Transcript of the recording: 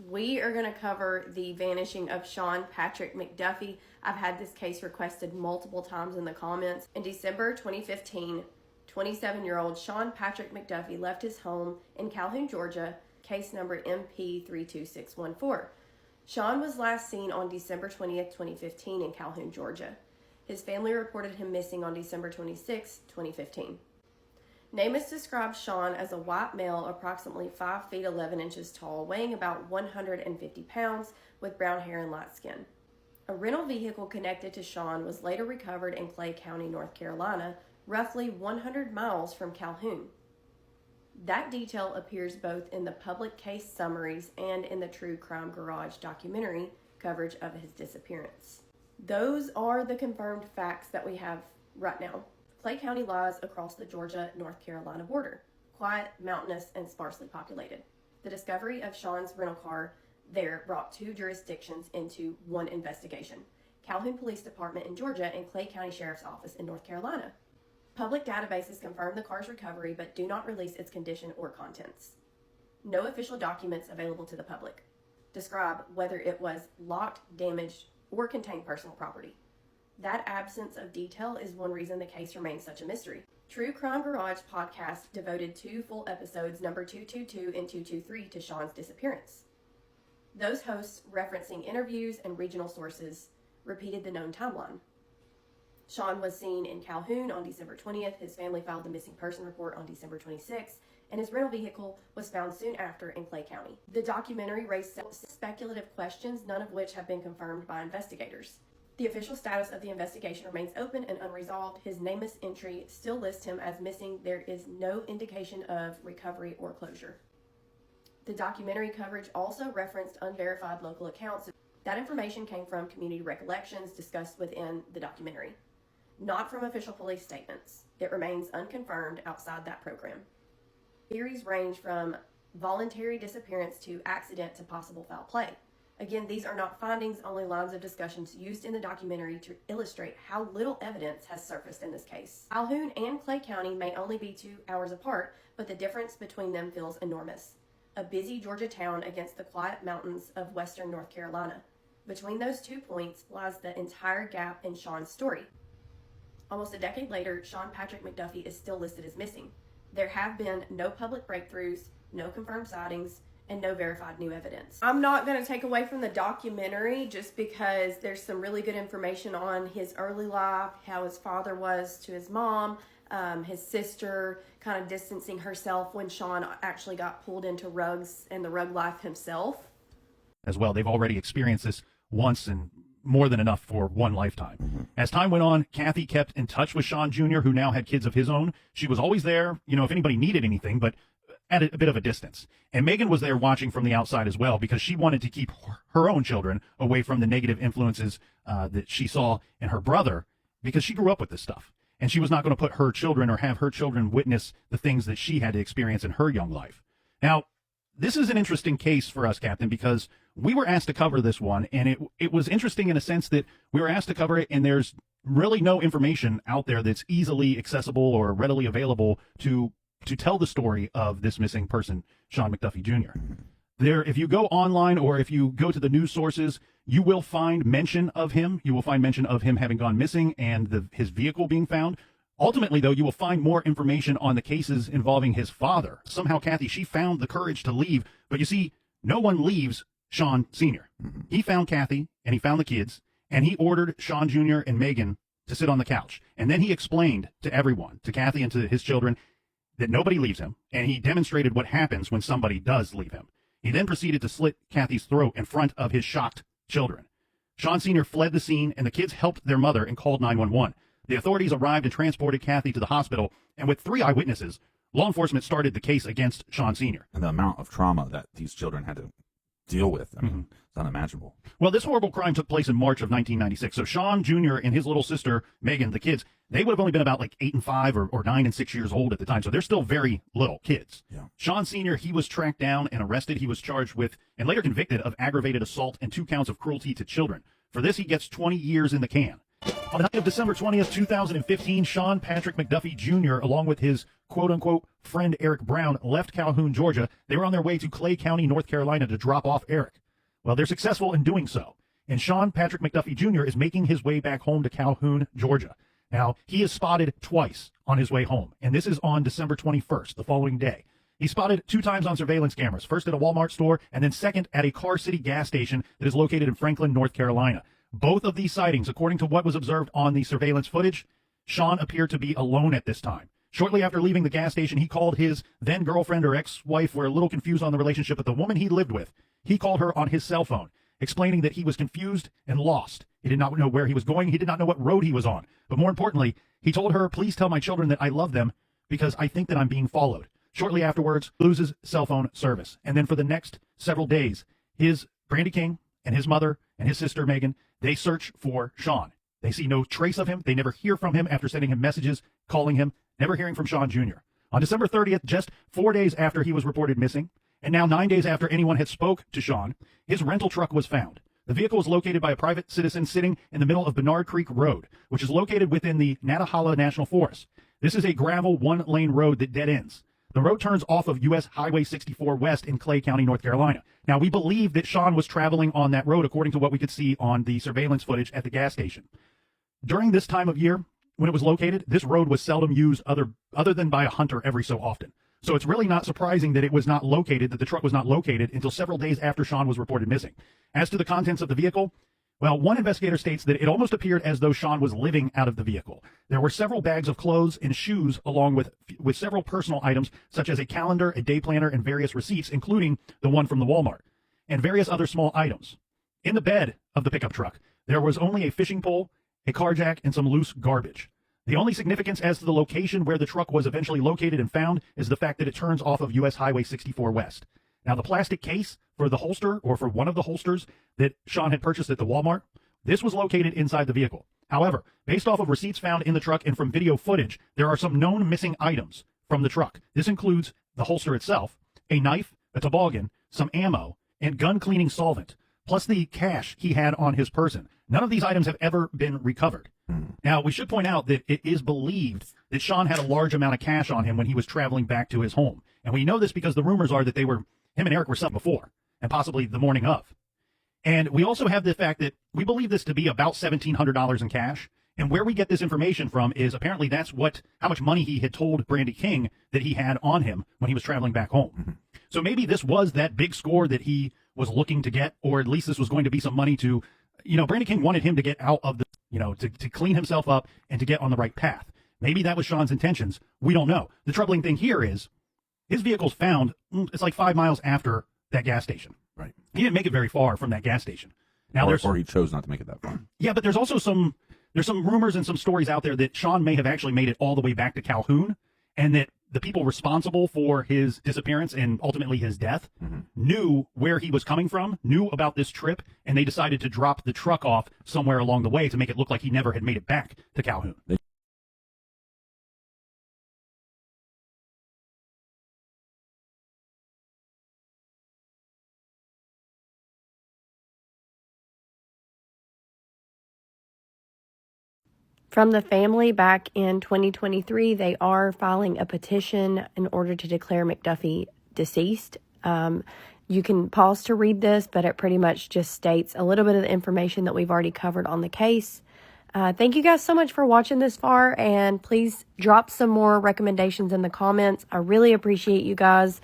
We are going to cover the vanishing of Sean Patrick McDuffy. I've had this case requested multiple times in the comments. In December 2015, 27-year-old Sean Patrick McDuffy left his home in Calhoun, Georgia, case number MP32614. Sean was last seen on December 20th, 2015 in Calhoun, Georgia. His family reported him missing on December 26, 2015. NamUs describes Sean as a white male, approximately 5 feet 11 inches tall, weighing about 150 pounds, with brown hair and light skin. A rental vehicle connected to Sean was later recovered in Clay County, North Carolina, roughly 100 miles from Calhoun. That detail appears both in the public case summaries and in the True Crime Garage documentary coverage of his disappearance. Those are the confirmed facts that we have right now. Clay County lies across the Georgia-North Carolina border, quiet, mountainous, and sparsely populated. The discovery of Sean's rental car there brought two jurisdictions into one investigation: Calhoun Police Department in Georgia and Clay County Sheriff's Office in North Carolina. Public databases confirm the car's recovery but do not release its condition or contents. No official documents available to the public describe whether it was locked, damaged, or contained personal property. That absence of detail is one reason the case remains such a mystery. True Crime Garage podcast devoted 2 full episodes, number 222 and 223, to Sean's disappearance. Those hosts, referencing interviews and regional sources, repeated the known timeline. Sean was seen in Calhoun on December 20th. His family filed the missing person report on December 26th, and his rental vehicle was found soon after in Clay County. The documentary raised speculative questions, none of which have been confirmed by investigators. The official status of the investigation remains open and unresolved. His NamUs entry still lists him as missing. There is no indication of recovery or closure. The documentary coverage also referenced unverified local accounts. That information came from community recollections discussed within the documentary, not from official police statements. It remains unconfirmed outside that program. Theories range from voluntary disappearance to accident to possible foul play. Again, these are not findings, only lines of discussions used in the documentary to illustrate how little evidence has surfaced in this case. Calhoun and Clay County may only be 2 hours apart, but the difference between them feels enormous. A busy Georgia town against the quiet mountains of western North Carolina. Between those 2 points lies the entire gap in Sean's story. Almost a decade later, Sean Patrick McDuffy is still listed as missing. There have been no public breakthroughs, no confirmed sightings, and no verified new evidence. I'm not going to take away from the documentary just because there's some really good information on his early life, how his father was to his mom, his sister kind of distancing herself when Sean actually got pulled into rugs and the rug life himself. As well, they've already experienced this once and more than enough for one lifetime. Mm-hmm. As time went on, Kathy kept in touch with Sean Jr., who now had kids of his own. She was always there, if anybody needed anything, but at a bit of a distance. And Megan was there watching from the outside as well, because she wanted to keep her own children away from the negative influences that she saw in her brother, because she grew up with this stuff. And she was not going to put her children or have her children witness the things that she had to experience in her young life. Now, this is an interesting case for us, Captain, because we were asked to cover this one, and it was interesting in a sense that we were asked to cover it, and there's really no information out there that's easily accessible or readily available to tell the story of this missing person, Sean McDuffy Jr. There, if you go online or if you go to the news sources, you will find mention of him. You will find mention of him having gone missing and his vehicle being found. Ultimately, though, you will find more information on the cases involving his father. Somehow, Kathy, she found the courage to leave. But you see, no one leaves Sean Sr. He found Kathy, and he found the kids, and he ordered Sean Jr. and Megan to sit on the couch. And then he explained to everyone, to Kathy and to his children, that nobody leaves him, and he demonstrated what happens when somebody does leave him. He then proceeded to slit Kathy's throat in front of his shocked children. Sean Sr. fled the scene, and the kids helped their mother and called 911. The authorities arrived and transported Kathy to the hospital, and with 3 eyewitnesses, law enforcement started the case against Sean Sr. And the amount of trauma that these children had to deal with, I mean, it's unimaginable. Well, this horrible crime took place in March of 1996. So Sean Jr. and his little sister, Megan, the kids, they would have only been about like 8 and 5 or 9 and 6 years old at the time. So they're still very little kids. Yeah. Sean Sr., he was tracked down and arrested. He was charged with and later convicted of aggravated assault and 2 counts of cruelty to children. For this, he gets 20 years in the can. On the night of December 20th, 2015, Sean Patrick McDuffy Jr., along with his quote-unquote friend Eric Brown, left Calhoun, Georgia. They were on their way to Clay County, North Carolina to drop off Eric. Well, they're successful in doing so. And Sean Patrick McDuffy Jr. is making his way back home to Calhoun, Georgia. Now, he is spotted twice on his way home, and this is on December 21st, the following day. He's spotted 2 times on surveillance cameras, first at a Walmart store and then second at a Car City gas station that is located in Franklin, North Carolina. Both of these sightings, according to what was observed on the surveillance footage, Sean appeared to be alone at this time. Shortly after leaving the gas station, he called his then girlfriend or ex-wife. We're a little confused on the relationship, but the woman he lived with, he called her on his cell phone, explaining that he was confused and lost. He did not know where he was going. He did not know what road he was on. But more importantly, he told her, "Please tell my children that I love them because I think that I'm being followed." Shortly afterwards, loses cell phone service. And then for the next several days, his Brandy King and his mother and his sister Megan, they search for Sean. They see no trace of him. They never hear from him after sending him messages, calling him, never hearing from Sean Jr. On December 30th, just 4 days after he was reported missing, and now 9 days after anyone had spoke to Sean, his rental truck was found. The vehicle was located by a private citizen sitting in the middle of Bernard Creek Road, which is located within the Natahala National Forest. This is a gravel 1-lane road that dead ends. The road turns off of U.S. Highway 64 West in Clay County, North Carolina. Now, we believe that Sean was traveling on that road according to what we could see on the surveillance footage at the gas station. During this time of year, when it was located, this road was seldom used other than by a hunter every so often. So it's really not surprising that it was not located, that the truck was not located until several days after Sean was reported missing. As to the contents of the vehicle, well, one investigator states that it almost appeared as though Sean was living out of the vehicle. There were several bags of clothes and shoes, along with several personal items, such as a calendar, a day planner, and various receipts, including the one from the Walmart, and various other small items. In the bed of the pickup truck, there was only a fishing pole, a car jack, and some loose garbage. The only significance as to the location where the truck was eventually located and found is the fact that it turns off of U.S. Highway 64 West. Now, the plastic case for the holster, or for one of the holsters that Sean had purchased at the Walmart, this was located inside the vehicle. However, based off of receipts found in the truck and from video footage, there are some known missing items from the truck. This includes the holster itself, a knife, a toboggan, some ammo, and gun cleaning solvent, plus the cash he had on his person. None of these items have ever been recovered. Now, we should point out that it is believed that Sean had a large amount of cash on him when he was traveling back to his home. And we know this because the rumors are that him and Eric were something before, and possibly the morning of. And we also have the fact that we believe this to be about $1,700 in cash. And where we get this information from is apparently that's how much money he had told Brandy King that he had on him when he was traveling back home. So maybe this was that big score that he was looking to get, or at least this was going to be some money to, Brandy King wanted him to get out of the, to clean himself up and to get on the right path. Maybe that was Sean's intentions. We don't know. The troubling thing here is his vehicle's found, it's like 5 miles after that gas station. Right. He didn't make it very far from that gas station. Now or he chose not to make it that far. Yeah, but there's also some rumors and some stories out there that Sean may have actually made it all the way back to Calhoun, and that the people responsible for his disappearance and ultimately his death knew where he was coming from, knew about this trip, and they decided to drop the truck off somewhere along the way to make it look like he never had made it back to Calhoun. From the family back in 2023, they are filing a petition in order to declare McDuffy deceased. You can pause to read this, but it pretty much just states a little bit of the information that we've already covered on the case. Thank you guys so much for watching this far, and please drop some more recommendations in the comments. I really appreciate you guys.